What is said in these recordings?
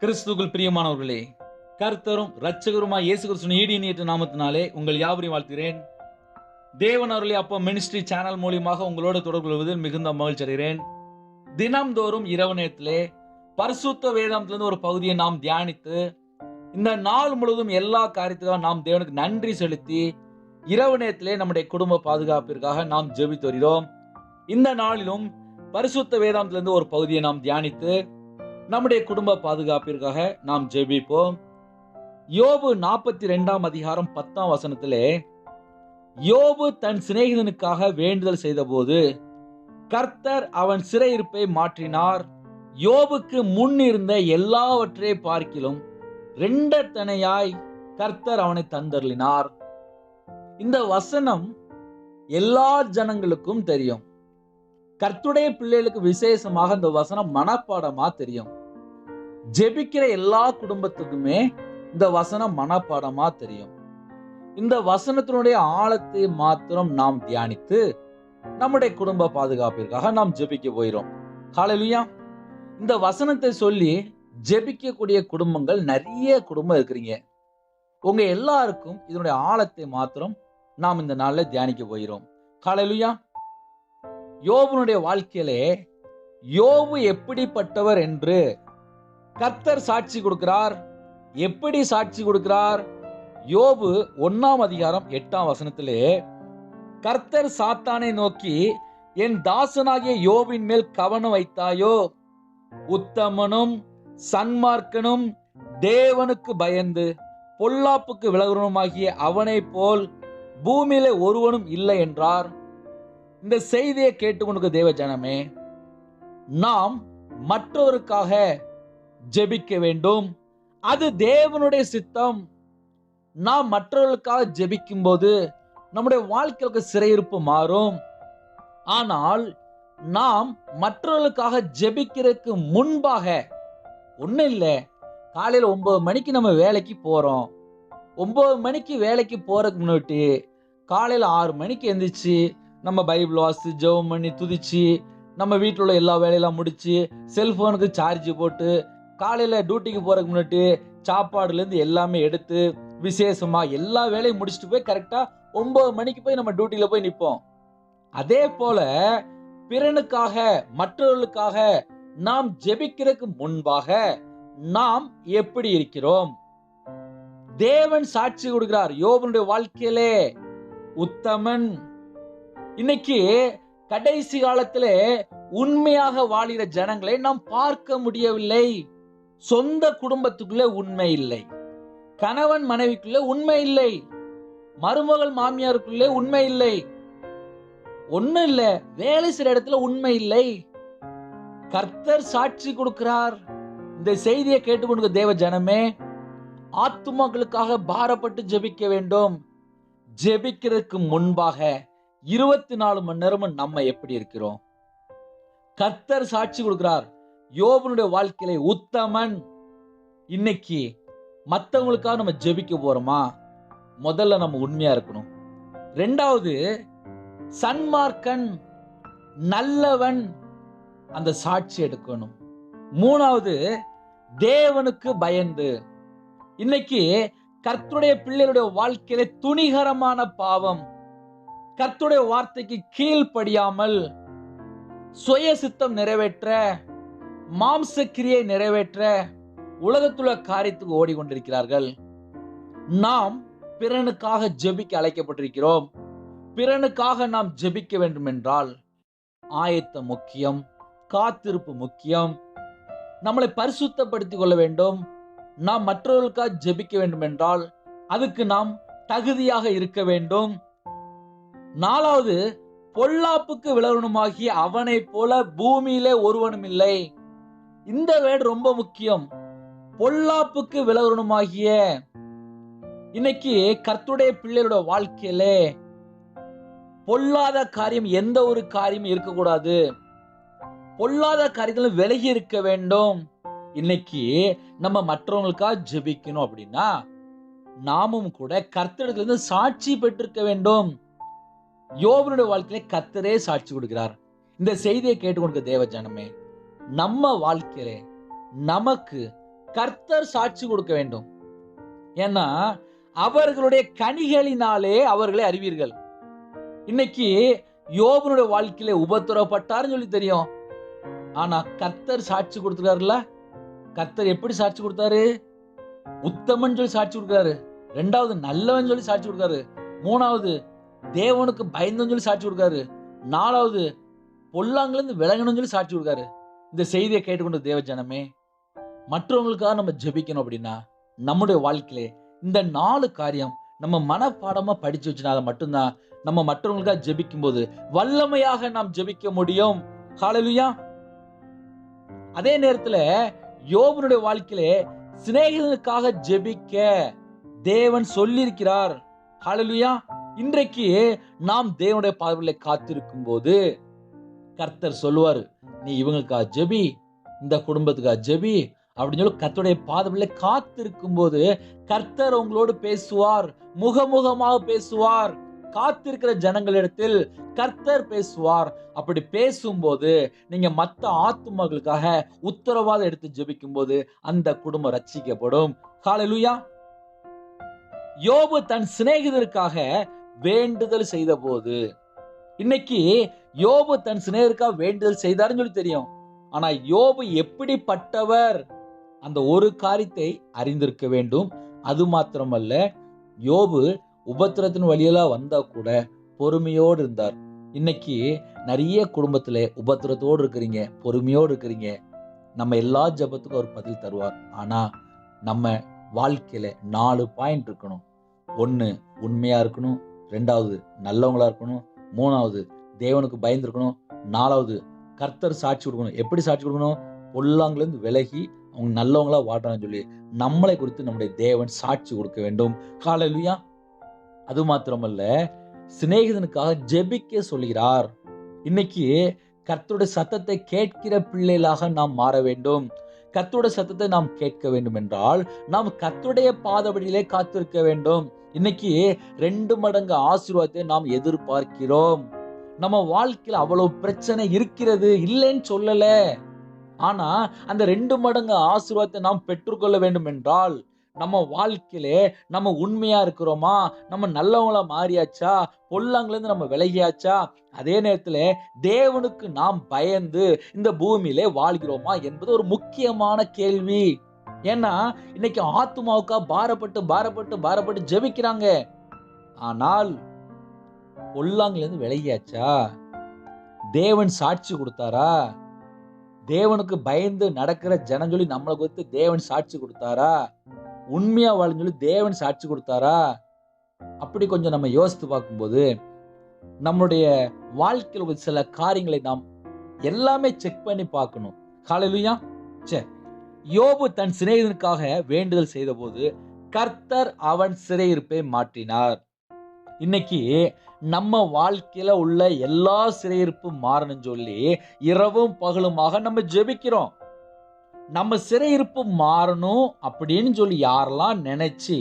கிறிஸ்துவுக்குள் பிரியமானவர்களே, கர்த்தரும் இரட்சகருமாய் இயேசு கிறிஸ்துவின் ஈடியற்ற நாமத்தினாலே உங்கள் யாவரையும் வாழ்த்துகிறேன். தேவன் அருளிய அப்பம் மினிஸ்ட்ரி சேனல் மூலியமாக உங்களோடு தொடர்பு கொள்வதில் மிகுந்த மகிழ்ச்சி அடைகிறேன். தினம்தோறும் இரவு நேரத்திலே பரிசுத்த வேதாந்தத்திலிருந்து ஒரு பகுதியை நாம் தியானித்து இந்த நாள் முழுவதும் எல்லா காரியத்துக்காக நாம் தேவனுக்கு நன்றி செலுத்தி இரவு நேரத்திலே நம்முடைய குடும்ப பாதுகாப்பிற்காக நாம் ஜெபித்து வருகிறோம். இந்த நாளிலும் பரிசுத்த வேதாந்தத்திலிருந்து ஒரு பகுதியை நாம் தியானித்து நம்முடைய குடும்ப பாதுகாப்பிற்காக நாம் ஜெபிப்போம். யோபு 42 அதிகாரம் 10 வசனத்திலே, யோபு தன் சிநேகிதனுக்காக வேண்டுதல் செய்தபோது கர்த்தர் அவன் சிறையிருப்பை மாற்றினார். யோபுக்கு முன் இருந்த எல்லாவற்றை பார்க்கிலும் 2 தனையாய் கர்த்தர் அவனை தந்தருளினார். இந்த வசனம் எல்லா ஜனங்களுக்கும் தெரியும். கர்த்தருடைய பிள்ளைகளுக்கு விசேஷமாக இந்த வசனம் மனப்பாடமா தெரியும். ஜெபிக்கிற எல்லா குடும்பத்துக்குமே இந்த வசனம் மனப்பாடமா தெரியும். இந்த வசனத்தினுடைய ஆழத்தை மாத்திரம் நாம் தியானித்து நம்முடைய குடும்ப பாதுகாப்பிற்காக நாம் ஜெபிக்க போகிறோம். ஹல்லேலூயா. இந்த வசனத்தை சொல்லி ஜெபிக்கக்கூடிய குடும்பங்கள் நிறைய குடும்பம் இருக்கிறீங்க. உங்க எல்லாருக்கும் இதனுடைய ஆழத்தை மாத்திரம் நாம் இந்த நாள்ல தியானிக்க போகிறோம். ஹல்லேலூயா. யோபுனுடைய வாழ்க்கையிலே யோபு எப்படிப்பட்டவர் என்று கர்த்தர் சாட்சி கொடுக்கிறார். எப்படி சாட்சி கொடுக்கிறார்? யோபு 1 அதிகாரம் 8 வசனத்திலே, கர்த்தர் சாத்தானை நோக்கி, என் தாசனாகிய யோபின் மேல் கவனம் வைத்தாயோ? உத்தமனும் சன்மார்க்கனும் தேவனுக்கு பயந்து பொல்லாப்புக்கு விலகுவனுமாகிய அவனை போல் பூமியிலே ஒருவனும் இல்லை என்றார். இந்த செய்தியை கேட்டுக்கொண்டு தேவ ஜனமே, நாம் மற்றவருக்காக ஜெபிக்க வேண்டும். அது தேவனுடைய சித்தம். நாம் மற்றவர்களுக்காக ஜெபிக்கும் போது நம்முடைய வாழ்க்கைக்கு சிறையிருப்பு மாறும். ஆனால் நாம் மற்றவர்களுக்காக ஜெபிக்கிறதுக்கு முன்பாக ஒன்றும் இல்லை, காலையில் 9 மணிக்கு நம்ம வேலைக்கு போறோம். 9 மணிக்கு வேலைக்கு போறதுக்கு முன்னாடி காலையில் 6 மணிக்கு எந்திரிச்சு நம்ம பைபிள் வாசி ஜெபம் பண்ணி துதிச்சு நம்ம வீட்டில் உள்ள எல்லா வேலையெல்லாம் முடிச்சு செல்போனுக்கு சார்ஜ் போட்டு காலையில் டியூட்டிக்கு போறதுக்கு முன்னாடி சாப்பாடுலேருந்து எல்லாமே எடுத்து விசேஷமா எல்லா வேலையும் முடிச்சுட்டு போய் கரெக்டா 9 மணிக்கு போய் நம்ம டியூட்டியில போய் நிற்போம். அதே போல பிறனுக்காக மற்றவர்களுக்காக நாம் ஜெபிக்கிறதுக்கு முன்பாக நாம் எப்படி இருக்கிறோம்? தேவன் சாட்சி கொடுக்கிறார். யோபுனுடைய வாழ்க்கையிலே உத்தமன். இன்னைக்கு கடைசி காலத்திலே உண்மையாக வாழுகிற ஜனங்களை நாம் பார்க்க முடியவில்லை. சொந்த குடும்பத்துக்குள்ளே உண்மை இல்லை, கணவன் மனைவிக்குள்ளே உண்மை இல்லை, மருமகள் மாமியாருக்குள்ளே உண்மை இல்லை, ஒண்ணும் இல்லை, வேலை செய்யற இடத்துல உண்மை இல்லை. கர்த்தர் சாட்சி கொடுக்கிறார். இந்த செய்தியை கேட்டுக்கொண்டு தேவ ஜனமே, ஆத்துமாக்களுக்காக பாரப்பட்டு ஜெபிக்க வேண்டும். ஜெபிக்கிறதுக்கு முன்பாக 24 மணி நேரமும் நம்ம எப்படி இருக்கிறோம்? கர்த்தர் சாட்சி கொடுக்கிறார். யோபுனுடைய வாழ்க்கையில உத்தமன். இன்னைக்கு மற்றவங்களுக்காக நம்ம ஜெபிக்க போறோமா? முதல்ல நம்ம உண்மையா இருக்கணும். 2வது சன்மார்க்கன், நல்லவன், அந்த சாட்சி எடுக்கணும். 3வது தேவனுக்கு பயந்து. இன்னைக்கு கர்த்தருடைய பிள்ளைகளுடைய வாழ்க்கையில துணிகரமான பாவம், கர்த்தருடைய வார்த்தைக்கு கீழ்ப்படியாமல் சுய சித்தம் நிறைவேற்ற, மாம்ச கிரியை நிறைவேற்ற உலகத்துள்ள காரியத்துக்கு ஓடிக்கொண்டிருக்கிறார்கள். நாம் பிறனுக்காக ஜெபிக்க அழைக்கப்பட்டிருக்கிறோம். பிறனுக்காக நாம் ஜெபிக்க வேண்டும் என்றால் ஆயத்தம் முக்கியம், காத்திருப்பு முக்கியம். நம்மளை பரிசுத்தப்படுத்திக் கொள்ள வேண்டும். நாம் மற்றவர்களுக்காக ஜெபிக்க வேண்டும் என்றால் அதுக்கு நாம் தகுதியாக இருக்க வேண்டும். 4வது பொல்லாப்புக்கு விலகுவனுமாகிய அவனை போல பூமியிலே ஒருவனும் இல்லை. இந்த வேர்டு ரொம்ப முக்கியம். பொல்லாப்புக்கு விலகுவனுமாகிய. இன்னைக்கு கர்த்தருடைய பிள்ளைகளோட வாழ்க்கையிலே பொல்லாத காரியம் எந்த ஒரு காரியமும் இருக்கக்கூடாது. பொல்லாத காரியத்துல விலகி இருக்க வேண்டும். இன்னைக்கு நம்ம மற்றவங்களுக்காக ஜெபிக்கணும் அப்படின்னா நாமும் கூட கர்த்தரிடத்திலிருந்து சாட்சி பெற்றிருக்க வேண்டும். யோபுனுடைய வாழ்க்கையில கர்த்தரே சாட்சி கொடுக்கிறார். இந்த செய்தியை கேட்டுக்கொண்டு தேவ ஜனமே, நம்ம வாழ்க்கையில நமக்கு கர்த்தர் சாட்சி கொடுக்க வேண்டும். ஏன்னா அவர்களுடைய கனிகளினாலே அவர்களை அறிவீர்கள். இன்னைக்கு யோபனுடைய வாழ்க்கையில உபத்திரவப்பட்டாருன்னு சொல்லி தெரியும். ஆனா கர்த்தர் சாட்சி கொடுத்துருக்காருல்ல. கர்த்தர் எப்படி சாட்சி கொடுத்தாரு? உத்தமன் சொல்லி சாட்சி கொடுக்கிறாரு. 2வது நல்லவன் சொல்லி சாட்சி கொடுக்காரு. 3வது தேவனுக்கு பயந்தவன் சொல்லி சாட்சி கொடுக்காரு. 4வது பொல்லாங்கல இருந்து விலகணும்னு சொல்லி சாட்சி கொடுக்காரு. இந்த செய்தியை கேட்டுக்கொண்ட தேவ ஜனமே, மற்றவங்களுக்காக நம்ம ஜெபிக்கணும் அப்படின்னா நம்முடைய வாழ்க்கையிலே இந்த 4 காரியம் நம்ம மனப்பாடமா படிச்சு வச்சனால மட்டும்தான் நம்ம மற்றவங்களுக்காக ஜெபிக்கும் போது வல்லமையாக நாம் ஜெபிக்க முடியும். ஹல்லேலூயா. அதே நேரத்துல யோபனுடைய வாழ்க்கையிலே சிநேகிதனுக்காக ஜெபிக்க தேவன் சொல்லியிருக்கிறார். ஹல்லேலூயா. இன்றைக்கு நாம் தேவனுடைய பார்வையிலே காத்திருக்கும் போது கர்த்தர் சொல்லுவாரு, நீ இவங்களுக்காக ஜெபி, இந்த குடும்பத்துக்காக ஜெபி அப்படின்னு சொல்லி கர்த்தருடைய பாதத்திலே காத்திருக்கும் போது கர்த்தர் உங்களோடு பேசுவார், முகமுகமாக பேசுவார். காத்திருக்கிற ஜனங்களிடத்தில் கர்த்தர் பேசுவார். அப்படி பேசும்போது நீங்க மற்ற ஆத்துமாக்களுக்காக உத்தரவாதம் எடுத்து ஜெபிக்கும் போது அந்த குடும்பம் ரட்சிக்கப்படும். ஹல்லேலூயா. யோபு தன் சிநேகிதருக்காக வேண்டுதல் செய்த போது, இன்னைக்கு யோபு தன் சிநேகிதருக்காக வேண்டுதல் செய்தாருன்னு சொல்லி தெரியும். ஆனா யோபு எப்படிப்பட்டவர் அந்த ஒரு காரியத்தை அறிந்திருக்க வேண்டும். அது மாத்திரமல்ல, யோபு உபத்திரத்தின் வழியெல்லாம் வந்தா கூட பொறுமையோடு இருந்தார். இன்னைக்கு நிறைய குடும்பத்துல உபத்திரத்தோடு இருக்கிறீங்க, பொறுமையோடு இருக்கிறீங்க. நம்ம எல்லா ஜெபத்துக்கும் ஒரு பதில் தருவார். ஆனா நம்ம வாழ்க்கையில 4 பாயிண்ட் இருக்கணும். 1 உண்மையா இருக்கணும், 2வது நல்லவங்களா இருக்கணும், 3வது தேவனுக்கு பயந்துருக்கணும், 4வது கர்த்தர் சாட்சி கொடுக்கணும். எப்படி சாட்சி கொடுக்கணும்? பொல்லாங்கல இருந்து விலகி அவங்க நல்லவங்களா வாழறான்னு சொல்லி நம்மளை குறித்து நம்முடைய தேவன் சாட்சி கொடுக்க வேண்டும். ஹல்லேலூயா. அது மாத்திரமல்ல, சிநேகிதனுக்காக ஜெபிக்க சொல்கிறார். இன்னைக்கு கர்த்தருடைய சத்தத்தை கேட்கிற பிள்ளைகளாக நாம் மாற வேண்டும். கர்த்தருடைய சத்தத்தை நாம் கேட்க வேண்டும் என்றால் நாம் கர்த்தருடைய பாதபடியிலே காத்திருக்க வேண்டும். இன்னைக்கு 2 மடங்கு ஆசீர்வாதத்தை நாம் எதிர்பார்க்கிறோம். நம்ம வாழ்க்கையில அவ்வளவு பிரச்சனை இருக்கிறது, இல்லைன்னு சொல்லல. ஆனா அந்த 2 மடங்கு ஆசீர்வாதத்தை நாம் பெற்றுக்கொள்ள வேண்டும் என்றால் நம்ம வாழ்க்கையிலே நம்ம உண்மையா இருக்கிறோமா, நம்ம நல்லவங்களா மாறியாச்சா, பொல்லாங்கல இருந்து நம்ம விலகியாச்சா, அதே நேரத்துல தேவனுக்கு நாம் பயந்து இந்த பூமியிலே வாழ்கிறோமா என்பது ஒரு முக்கியமான கேள்வி. ஏன்னா இன்னைக்கு ஆத்துமாவுக்கா பாரப்பட்டு ஜெபிக்கிறாங்க. ஆனால் பொல்லாங்கல இருந்து விலகியாச்சா, தேவன் சாட்சி கொடுத்தாரா, தேவனுக்கு பயந்து நடக்கிற ஜனம் சொல்லி நம்மளை குறித்து தேவன் சாட்சி கொடுத்தாரா, உண்மையா வாழன்னு சொல்லி தேவன் சாட்சி கொடுத்தாரா? அப்படி கொஞ்சம் நம்ம யோசித்து பார்க்கும்போது நம்மளுடைய வாழ்க்கையில் ஒரு சில காரியங்களை நாம் எல்லாமே செக் பண்ணி பார்க்கணும். ஹல்லேலூயா. சரி, யோபு தன் சிநேகிதனுக்காக வேண்டுதல் செய்த போது கர்த்தர் அவன் சிறையிருப்பை மாற்றினார். இன்னைக்கு நம்ம வாழ்க்கையில உள்ள எல்லா சிறையிருப்பும் மாறணும்னு சொல்லி இரவும் பகலுமாக நம்ம ஜெபிக்கிறோம். நம்ம சிறையிருப்பு மாறணும் அப்படின்னு சொல்லி யாரெல்லாம் நினைச்சு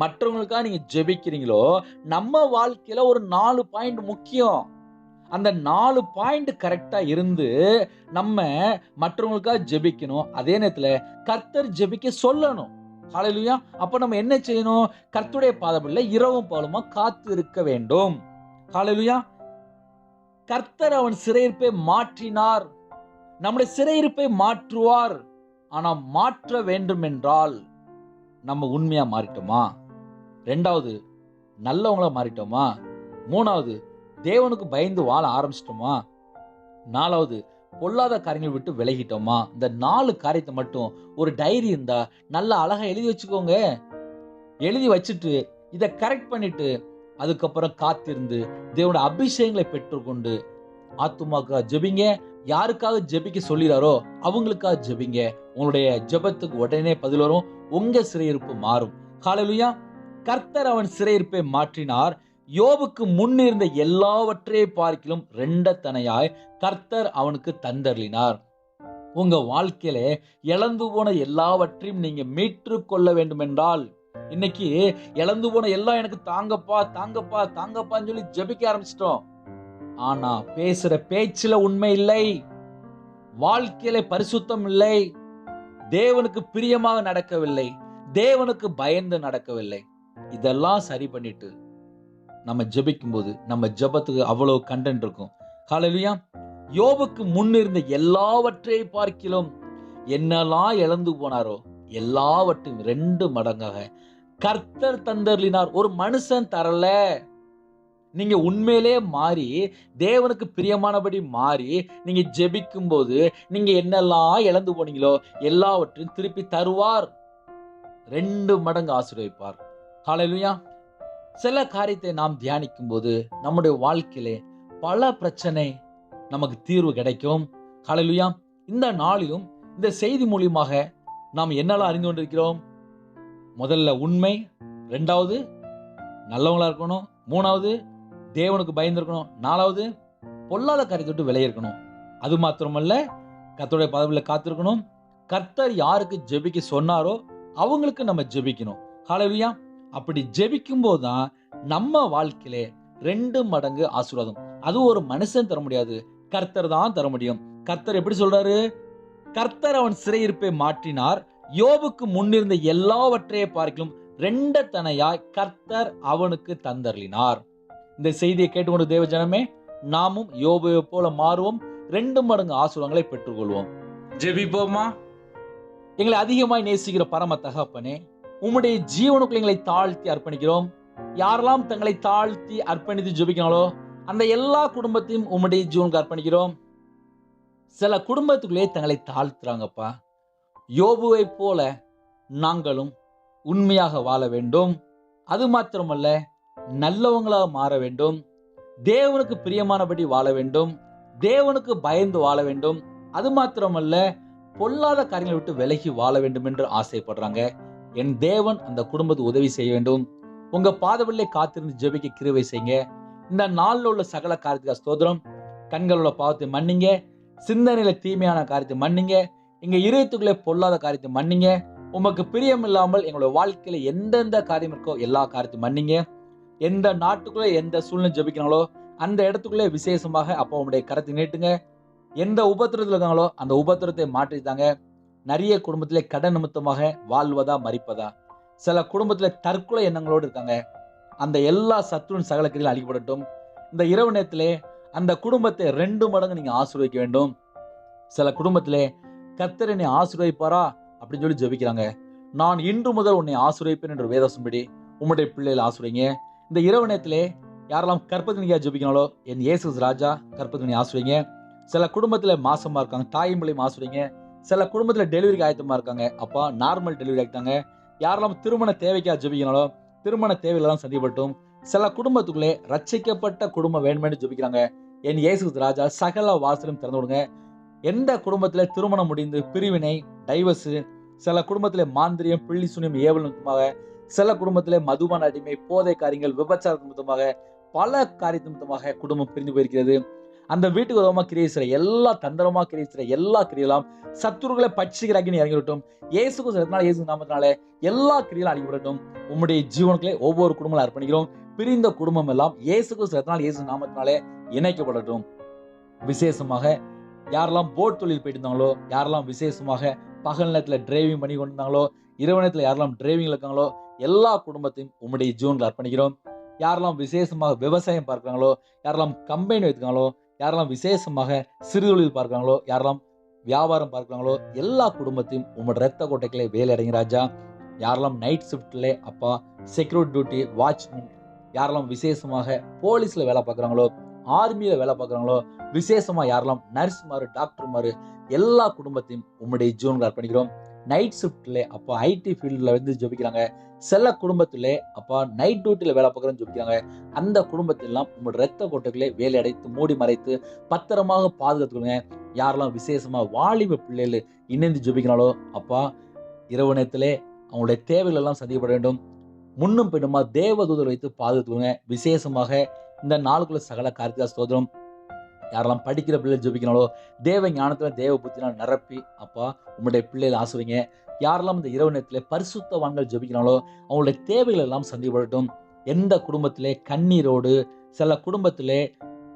மற்றவங்களுக்காக நீங்க ஜெபிக்கிறீங்களோ, நம்ம வாழ்க்கையில ஒரு 4 பாயிண்ட் முக்கியம். அந்த 4 பாயிண்ட் கரெக்டா இருந்து நம்ம மற்றவங்களுக்காக ஜெபிக்கணும். அதே நேரத்துல கர்த்தர் ஜெபிக்க சொல்லணும். ஹல்லேலூயா. அப்ப நம்ம என்ன செய்யணும்? கர்த்தருடைய பாதபடியில இரவும் பகலுமா காத்து இருக்க வேண்டும். ஹல்லேலூயா. கர்த்தர் அவன் சிறையிருப்பை மாற்றினார். நம்முடைய சிறையிருப்பை மாற்றுவார். ஆனா மாற்ற வேண்டும் என்றால் நம்ம உண்மையா மாறிட்டோமா, 2வது நல்லவங்களா மாறிட்டோமா, 3வது தேவனுக்கு பயந்து வாழ ஆரம்பிச்சிட்டோமா, 4வது பொல்லாத காரியங்களை விட்டு விலகிட்டோமா. இந்த 4 காரியத்தை மட்டும் ஒரு டைரி இருந்தா நல்லா அழகா எழுதி வச்சுக்கோங்க. எழுதி வச்சுட்டு இதை கரெக்ட் பண்ணிட்டு அதுக்கப்புறம் காத்திருந்து தேவனுடைய அபிஷேகங்களை பெற்றுக்கொண்டு ஆத்துமாக்காக ஜெபிங்க. யாருக்காக ஜெபிக்க சொல்லிறாரோ அவங்களுக்காக ஜெபிங்க. உங்களுடைய ஜெபத்துக்கு உடனே பதில் வரும். உங்க சிறையிருப்பு மாறும். ஹல்லேலூயா. கர்த்தர் அவன் சிறையிருப்பை மாற்றினார். யோபுக்கு முன்னிருந்த எல்லாவற்றை பார்க்கிலும் 2 தனையாய் கர்த்தர் அவனுக்கு தந்தருளினார். உங்க வாழ்க்கையில இழந்து போன எல்லாவற்றையும் நீங்க மீட்டு கொள்ள வேண்டும் என்றால், இன்னைக்கு இழந்து போன எல்லாம் எனக்கு தாங்கப்பா தாங்கப்பா தாங்கப்பான்னு சொல்லி ஜெபிக்க ஆரம்பிச்சிட்டோம். ஆனா பேசுற பேச்சுல உண்மை இல்லை, வாழ்க்கையில பரிசுத்தம் இல்லை, தேவனுக்கு பிரியமாக நடக்கவில்லை, தேவனுக்கு பயந்து நடக்கவில்லை. இதெல்லாம் சரி பண்ணிட்டு நம்ம ஜெபிக்கும் போது நம்ம ஜெபத்துக்கு அவ்வளவு கண்டென்ட் இருக்கும். ஹல்லேலூயா. யோபுக்கு முன்னிருந்த எல்லாவற்றை பார்க்கிலும் என்னெல்லாம் இழந்து போனாரோ எல்லாவற்றையும் 2 மடங்காக கர்த்தர் தந்தருளினார். ஒரு மனுஷன் தரல. நீங்க உண்மையிலே மாறி தேவனுக்கு பிரியமானபடி மாறி நீங்க ஜெபிக்கும் போது நீங்க என்னெல்லாம் இழந்து போனீங்களோ எல்லாவற்றையும் திருப்பி தருவார். 2 மடங்கு ஆசீர்வதிப்பார். ஹல்லேலூயா. சில காரியத்தை நாம் தியானிக்கும் போது நம்முடைய வாழ்க்கையிலே பல பிரச்சனை நமக்கு தீர்வு கிடைக்கும். ஹல்லேலூயா. இந்த நாளிலும் இந்த செய்தி மூலியமாக நாம் என்னெல்லாம் அறிந்து கொண்டிருக்கிறோம்? முதல்ல உண்மை, 2வது நல்லவங்களா இருக்கணும், 3வது தேவனுக்கு பயந்து இருக்கணும், 4வது பொல்லாத காரியத்தை விட்டு விலகி இருக்கணும். அது மாத்திரமல்ல, கர்த்தருடைய பதவியில காத்திருக்கணும். கர்த்தர் யாருக்கு ஜெபிக்க சொன்னாரோ அவங்களுக்கு நம்ம ஜெபிக்கணும். ஹல்லேலூயா. அப்படி ஜெபிக்கும் போதுதான் நம்ம வாழ்க்கையிலே 2 மடங்கு ஆசீர்வாதம். அது ஒரு மனுஷன் தர முடியாது, கர்த்தர் தான் தர முடியும். கர்த்தர் எப்படி சொல்றாரு? கர்த்தர் அவன் சிறையிருப்பை மாற்றினார், யோபுக்கு முன்னிருந்த எல்லாவற்றையே பார்க்கிலும் 2 தனையாய் கர்த்தர் அவனுக்கு தந்தருளினார். இந்த செய்தியை கேட்டுக்கொண்டு தேவ ஜனமே, நாமும் யோபுவை போல மாறுவோம், 2 மடங்கு ஆசீர்வாதங்களை பெற்றுக்கொள்வோம். ஜெபிப்போமா? எங்களை அதிகமாய் நேசிக்கிற பரம தகப்பனே, உம்முடைய ஜீவனுக்குள் எங்களை தாழ்த்தி அர்ப்பணிக்கிறோம். யாரெல்லாம் தங்களை தாழ்த்தி அர்ப்பணித்து ஜெபிக்கிறாங்களோ அந்த எல்லா குடும்பத்தையும் உம்முடைய ஜீவனுக்கு அர்ப்பணிக்கிறோம். சில குடும்பத்துக்குள்ளே தங்களை தாழ்த்துறாங்கப்பா. யோபுவை போல நாங்களும் உண்மையாக வாழ வேண்டும். அது மாத்திரமல்ல, நல்லவங்களாக மாற வேண்டும், தேவனுக்கு பிரியமானபடி வாழ வேண்டும், தேவனுக்கு பயந்து வாழ வேண்டும். அது மாத்திரமல்ல, பொல்லாத காரியங்களை விட்டு விலகி வாழ வேண்டும் என்று ஆசைப்படுறாங்க. என் தேவன் அந்த குடும்பத்துக்கு உதவி செய்ய வேண்டும். உங்க பாதவில்லை காத்திருந்து ஜெபிக்க கிருபை செய்யுங்க. இந்த நாளில் உள்ள சகல காரியத்துக்கு ஸ்தோத்திரம். கண்கள் உள்ள பாவத்தை மன்னிங்க, சிந்தனையில தீமையான காரியத்தை மன்னிங்க, எங்க இதயத்துக்குள்ளே பொல்லாத காரியத்தை மன்னிங்க. உமக்கு பிரியம் இல்லாமல் எங்களுடைய வாழ்க்கையில எந்தெந்த காரியம் இருக்கோ எல்லா காரியத்தையும் மன்னிங்க. எந்த நாட்டுக்குள்ள எந்த சூழ்நிலை ஜெபிக்கிறாங்களோ அந்த இடத்துக்குள்ளே விசேஷமாக அப்பா உங்களுடைய கரத்தை நீட்டுங்க. எந்த உபத்திரத்தில் இருக்காங்களோ அந்த உபத்திரத்தை மாற்றித்தாங்க. நிறைய குடும்பத்திலே கடன் நிமித்தமாக வாழ்வதா மரிப்பதா, சில குடும்பத்திலே தற்கொலை எண்ணங்களோடு இருக்காங்க. அந்த எல்லா சத்துருவின் சகல கிரிகளும் அழிக்கப்படட்டும். இந்த இரவு நேரத்திலே அந்த குடும்பத்தை 2 மடங்கு நீங்க ஆசீர்வதிக்க வேண்டும். சில குடும்பத்திலே கர்த்தர் என்னை ஆசீர்வதிப்பாரா அப்படின்னு சொல்லி ஜெபிக்கிறாங்க. நான் இன்று முதல் உன்னை ஆசீர்வதிப்பேன் என்று வேதத்தின்படி உம்முடைய பிள்ளைகளை ஆசீர்வதிங்க. இந்த இரவு நேரத்திலே யாரெல்லாம் கற்பத்தினியா ஜெபிக்கிறாங்களோ என் இயேசு ராஜா கற்பத்தினி ஆசீர்வதிங்க. சில குடும்பத்துல மாசமா இருக்காங்க, தாயும் பிள்ளையும் ஆசீர்வதிங்க. சில குடும்பத்துல டெலிவரிக்கு ஆயத்தமா இருக்காங்க, அப்பா நார்மல் டெலிவரி ஆகிட்டாங்க. யாரெல்லாம் திருமண தேவைக்காக ஜெபிக்கிறாங்களோ திருமண தேவையெல்லாம் சந்திப்பட்டும். சில குடும்பத்துக்குள்ளே ரட்சிக்கப்பட்ட குடும்பம் வேணுமென்று ஜெபிக்கிறாங்க. என் இயேசு ராஜா சகல வாசலும் திறந்து விடுங்க. எந்த குடும்பத்துல திருமணம் முடிந்து பிரிவினை, டைவர்ஸ், சில குடும்பத்திலே மாந்திரியம், பிள்ளி சுனியம், ஏவல் நிமித்தமாக, சில குடும்பத்திலே மதுபான அடிமை, போதை காரியங்கள், விபச்சார நிமித்தமாக, பல காரிய நிமித்தமாக குடும்பம் பிரிந்து போயிருக்கிறது. அந்த வீட்டுக்கு உதவமா கிரியை செய்ற எல்லா தந்திரமா கிரியை செய்ற எல்லா கிரியெல்லாம் சத்துருக்களை பட்சிக்கிறாக்கின்னு இறங்கிவிட்டும். இயேசுக்கு சிறத்தினால இயேசு நாமத்தினாலே எல்லா கிரியெல்லாம் அழிவிடட்டும். உம்முடைய ஜீவனுக்களே ஒவ்வொரு குடும்பங்களும் அர்ப்பணிக்கிறோம். பிரிந்த குடும்பம் எல்லாம் இயேசுக்கு சிறத்தினால இயேசு நாமத்தினாலே இணைக்கப்படட்டும். விசேஷமாக யாரெல்லாம் போட் தொழில் போயிட்டு இருந்தாங்களோ, யாரெல்லாம் விசேஷமாக பகல் நேரத்துல டிரைவிங் பண்ணி கொண்டு இருந்தாங்களோ, இரவு நேரத்துல யாரெல்லாம் டிரைவிங்ல இருக்காங்களோ எல்லா குடும்பத்தையும் உம்முடைய ஜீவன்கள் அர்ப்பணிக்கிறோம். யாரெல்லாம் விசேஷமாக விவசாயம் பார்க்கிறாங்களோ, யாரெல்லாம் கம்பெனி வைத்துக்காங்களோ, யாரெல்லாம் விசேஷமாக சிறு தொழில் பார்க்கிறாங்களோ, யாரெல்லாம் வியாபாரம் பார்க்கிறாங்களோ எல்லா குடும்பத்தையும் உம்மோட ரத்த கோட்டைகளே வேலை அடைங்க ராஜா. யாரெல்லாம் நைட் ஷிஃப்ட்ல அப்பா செக்யூரிட்டி டியூட்டி, வாட்ச்மேன், யாரெல்லாம் விசேஷமாக போலீஸ்ல வேலை பார்க்குறாங்களோ, ஆர்மியில வேலை பார்க்குறாங்களோ, விசேஷமா யாரெல்லாம் நர்ஸ் மாறு, டாக்டர் மாறு எல்லா குடும்பத்தையும் உம்முடைய ஜீவன்கள் அர்ப்பணிக்கிறோம். நைட் ஷிஃப்ட்ல அப்பா ஐடி ஃபீல்ட்ல வந்து ஜெபிக்கிறாங்க. சில குடும்பத்திலே அப்பா நைட் டியூட்டில வேலை பார்க்குறோன்னு ஜெபிக்கிறாங்க. அந்த குடும்பத்திலாம் உங்களோட ரத்த கோட்டைகளே வேலை அடைத்து மூடி மறைத்து பத்திரமாக பாதுகாத்துக்கொள்ளுங்க. யாரெல்லாம் விசேஷமா வாலிப பிள்ளைகள் இணைந்து ஜெபிக்கிறாங்களோ அப்பா இரவு நேரத்திலே அவங்களுடைய தேவைகள் எல்லாம் சந்திக்கப்பட வேண்டும். முன்னும் பின்னுமா தேவதூதர் வைத்து பாதுகாத்துக்கொள்ளுங்க. விசேஷமாக இந்த நாளுக்குள்ள சகல கார்த்திகா ஸ்தோத்திரம். யாரெல்லாம் படிக்கிற பிள்ளைகள் ஜெபிக்கிறாங்களோ தேவ ஞானத்துல தேவ புத்தினால் நிரப்பி அப்பா உங்களுடைய பிள்ளைகளை ஆசீர்வதிங்க. யாரெல்லாம் இந்த இரவு நேரத்திலே பரிசுத்தவான்கள் ஜெபிக்கிறாங்களோ அவங்களுடைய தேவைகள் எல்லாம் சந்திக்கப்படட்டும். எந்த குடும்பத்திலே கண்ணீரோடு, சில குடும்பத்திலே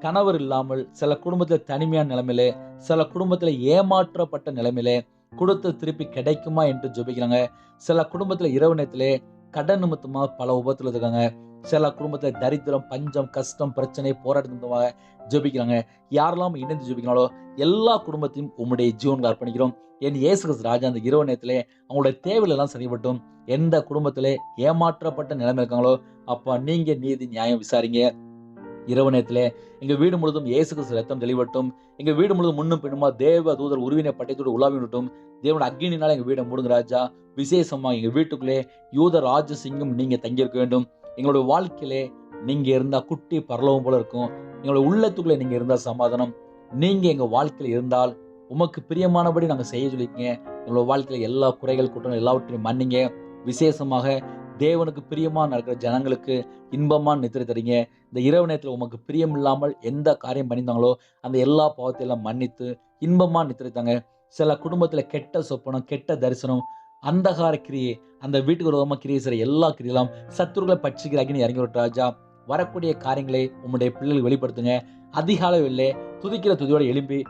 கணவர் இல்லாமல், சில குடும்பத்திலே தனிமையான நிலைமையிலே, சில குடும்பத்திலே ஏமாற்றப்பட்ட நிலைமையிலே கொடுத்த திருப்பி கிடைக்குமா என்று ஜெபிக்கிறாங்க. சில குடும்பத்துல இரவு நேரத்திலே கடன் நிமித்தமா பல உபத்துல இருக்காங்க. சில குடும்பத்துல தரித்திரம், பஞ்சம், கஷ்டம், பிரச்சனை, போராட்டம் நிமித்தமாக ஜெபிக்கிறாங்க. யாரெல்லாம் இணைந்து ஜெபிக்கிறாங்களோ எல்லா குடும்பத்தையும் உம்முடைய ஜீவனுக்கு அர்ப்பணிக்கிறோம். என் இயேசு கிறிஸ்து ராஜா அந்த இரவு நேரத்திலே அவங்களுடைய தேவைகள் எல்லாம் சரிபட்டும். எந்த குடும்பத்திலே ஏமாற்றப்பட்ட நிலைமை இருக்காங்களோ அப்பா நீங்க நீதி நியாயம் விசாரிங்க. இரவு நேரத்திலே எங்க வீடு முழுதும் இயேசு கிறிஸ்து ரத்தம் தெளிவட்டும். எங்க வீடு முழுதும் முன்னும் பின்னுமா தேவ தூதர் உருவினை பட்டயத்தோடு உலாவி விடட்டும். தேவனோட அக்னினால எங்க வீடை மூடுங்க ராஜா. விசேஷமா எங்க வீட்டுக்குள்ளே யூத ராஜசிங்கம் நீங்க தங்கியிருக்க வேண்டும். எங்களுடைய வாழ்க்கையிலே நீங்க இருந்தா குட்டி பரலோகம் போல இருக்கும். எங்களுடைய உள்ளத்துக்குள்ளே நீங்க இருந்தா சமாதானம். நீங்க எங்க வாழ்க்கையில இருந்தால் உமக்கு பிரியமானபடி நாங்க செய்ய சொல்லிருக்கீங்க. எங்களோட வாழ்க்கையில எல்லா குறைகள் குற்றங்கள் எல்லாவற்றையும் மன்னிங்க. விசேஷமாக தேவனுக்கு பிரியமா நடக்கிற ஜனங்களுக்கு இன்பமா நித்திரை தரீங்க. இந்த இரவு நேரத்தில் உமக்கு பிரியம் இல்லாமல் எந்த காரியம் பண்ணியிருந்தாங்களோ அந்த எல்லா பாவத்தை எல்லாம் மன்னித்து இன்பமா நித்திரைத்தாங்க. சில குடும்பத்துல கெட்ட சொப்பனம், கெட்ட தரிசனம், அந்தகார கிரியை, அந்த வீட்டுக்கு ரோகமா கிரியை செய்ற எல்லா கிரியெல்லாம் சத்துருக்களை பட்சிக்கிறாங்கன்னு இறங்கி விட்டு ராஜா. வரக்கூடிய காரியங்களை உம்முடைய பிள்ளைகள் வெளிப்படுத்துங்க. அதிகாலை வெள்ளே துதிக்கிற துதியோட எழும்பி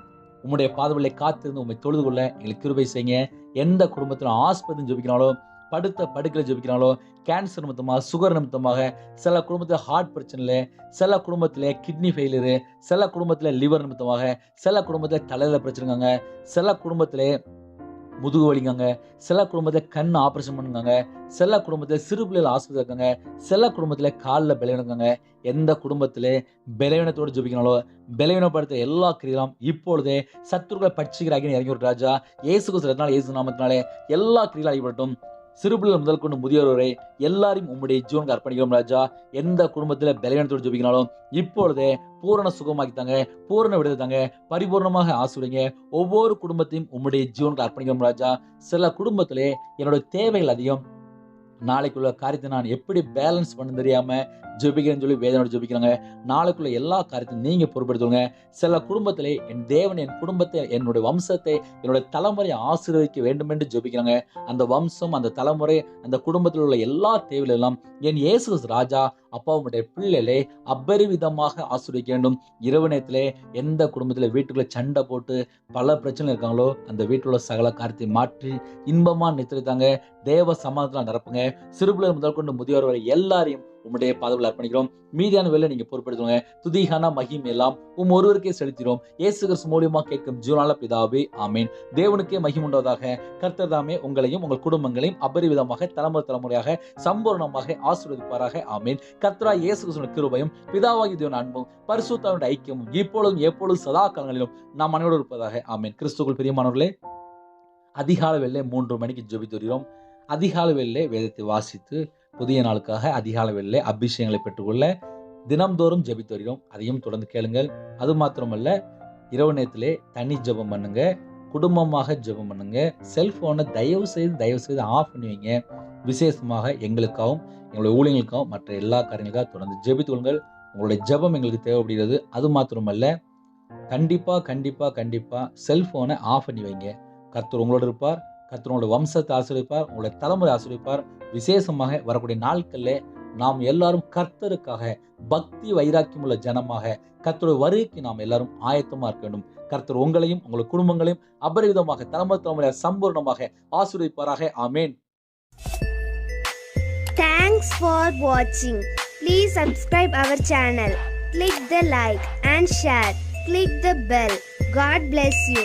உம்முடைய பாதவில்லை காத்திருந்து உண்மை தொழுது கொள்ள எங்களுக்கு கிருபை செய்யுங்க. எந்த குடும்பத்திலும் ஆஸ்பத்திரி ஜெபிக்கிறாங்களோ, படுத்த படுக்கையில் ஜெபிக்கிறாங்களோ, கேன்சர் நிமித்தமாக, சுகர் நிமித்தமாக, சில குடும்பத்தில் ஹார்ட் பிரச்சனையில், சில குடும்பத்தில் கிட்னி ஃபெயிலியரு, சில குடும்பத்தில் லிவர் நிமித்தமாக, சில குடும்பத்தில் தலையில் பிரச்சனைங்க, சில குடும்பத்தில் முதுகு வலிங்காங்க, சில குடும்பத்தில் கண் ஆப்ரேஷன் பண்ணுங்க, சில குடும்பத்தில் சிறு பிள்ளைகள் ஆஸ்பத்திரி இருக்காங்க, சில குடும்பத்தில் காலில் பலவீனங்க. எந்த குடும்பத்தில் பலவீனத்தோடு ஜெபிக்கிறாங்களோ பலவீனப்படுத்த எல்லா கிரியெல்லாம் இப்பொழுதே சத்துருக்களை பட்சிக்கிறாங்கன்னு இறங்கி விட்டு ராஜா. இயேசு கிறிஸ்து இயேசு நாமத்தினாலே எல்லா கிரியெல்லாம் அழிபடட்டும். சிறு பிள்ளைகள் முதல் கொண்டு முதியோர் வரை எல்லாரையும் உம்முடைய ஜீவனுக்கு அர்ப்பணிக்கிறோம் ராஜா. எந்த குடும்பத்தில் பலவீனத்தோடு ஜெபிக்கிறாலும் இப்பொழுதே பூரண சுகமாக்கி தாங்க, பூரண விடுதலை தாங்க, பரிபூர்ணமாக ஆசீர்வதிங்க. ஒவ்வொரு குடும்பத்தையும் உம்முடைய ஜீவனுக்கு அர்ப்பணிக்கிறோம் ராஜா. சில குடும்பத்திலே என்னோட தேவைகள் அதிகம், நாளைக்குள்ள காரியத்தை நான் எப்படி பேலன்ஸ் பண்ண தெரியாம ஜெபிக்கிறேன்னு சொல்லி வேதனோட ஜெபிக்கிறாங்க. நாளைக்குள்ள எல்லா காரியத்தையும் நீங்க பொறுப்படுத்துங்க. சில குடும்பத்திலே என் தேவன் என் குடும்பத்தை, என்னுடைய வம்சத்தை, என்னுடைய தலைமுறையை ஆசீர்வதிக்க வேண்டும் என்று ஜெபிக்கிறாங்க. அந்த வம்சம், அந்த தலைமுறை, அந்த குடும்பத்தில் உள்ள எல்லா தேவைகள் எல்லாம் என் இயேசு ராஜா அப்பாவுடைய பிள்ளைகளே அபரிவிதமாக ஆசீர்வதிக்க வேண்டும். இரவு நேரத்திலே எந்த குடும்பத்தில் வீட்டுக்குள்ள சண்டை போட்டு பல பிரச்சனை இருக்காங்களோ அந்த வீட்டுள்ள சகல காரியத்தை மாற்றி இன்பமா நித்திரைத்தாங்க. தேவ சமாதானத்தில் நிரப்புங்க. சிறுபிள்ளை முதல் கொண்டு முதியோர் வரை எல்லாரையும் உம்முடைய பாதவில் அர்ப்பணிக்கிறோம். மீதியான வேலை நீங்க பொறுப்படுத்துங்க. துதிகான மகிமை எல்லாம் ஒருவருக்கே செலுத்தினோம். இயேசு கிறிஸ்து மூலியமா கேட்கும் ஜீவனால பிதாவே ஆமீன். தேவனுக்கே மகிமை உண்டாவதாக. கர்த்தர் தாமே உங்களையும் உங்கள் குடும்பங்களையும் அபரிவிதமாக தலைமுறை தலைமுறையாக சம்பூர்ணமாக ஆசீர்வதிப்பாராக. ஆமீன். கர்த்தராகிய இயேசு கிறிஸ்துவின் கிருபையும் பிதாவாகிய தேவன் அன்பும் பரிசுத்தாவின் ஐக்கியமும் இப்பொழுதும் எப்பொழுதும் சதா காலங்களிலும் நாம் அனைவரோடு இருப்பதாக. ஆமீன். கிறிஸ்துவுக்குள் பிரியமானவர்களே, அதிகாலை வேளை 3 மணிக்கு ஜெபித்து வருகிறோம். அதிகாலை வேளை வேதத்தை வாசித்து புதிய நாளுக்காக அதிகாலை வேளை அபிஷேகங்களை பெற்றுக்கொள்ள தினம்தோறும் ஜெபித்து வருகிறோம். அதையும் தொடர்ந்து கேளுங்கள். அது மாத்திரமல்ல, இரவு நேரத்திலே தனி ஜெபம் பண்ணுங்க, குடும்பமாக ஜெபம் பண்ணுங்க. செல்போனை தயவு செய்து ஆஃப் பண்ணி வைங்க. விசேஷமாக எங்களுக்காகவும் எங்களுடைய ஊழியர்களுக்காகவும் மற்ற எல்லா காரியங்களுக்காக தொடர்ந்து ஜெபித்து கொள்ளுங்கள். உங்களுடைய ஜெபம் எங்களுக்கு தேவைப்படுகிறது. அது மாத்திரமல்ல, கண்டிப்பா செல்போனை ஆஃப் பண்ணி வைங்க. கர்த்தர் உங்களோடு இருப்பார். கர்த்தர் உங்களுடைய வம்சத்தை ஆசீர்வதிப்பார். உங்களுடைய தலைமுறை ஆசீர்வதிப்பார். விசேஷமாக வரக்கூடிய நாட்கள்ல நாம் எல்லாரும் கர்த்தருக்காக பக்தி வைராக்கியம் உள்ள ஜனமாக கர்த்தருடைய வருகைக்கு நாம் எல்லாரும் ஆயத்தமா இருக்க வேண்டும். கர்த்தர் உங்களையும் உங்கள் குடும்பங்களையும் அபரிவிதமாக தலைமுறை சம்பூர்ணமாக ஆசீர்வதிப்பாராக. ஆமென். Thanks for watching. Please subscribe our channel. Click the like and share. Click the bell. God bless you.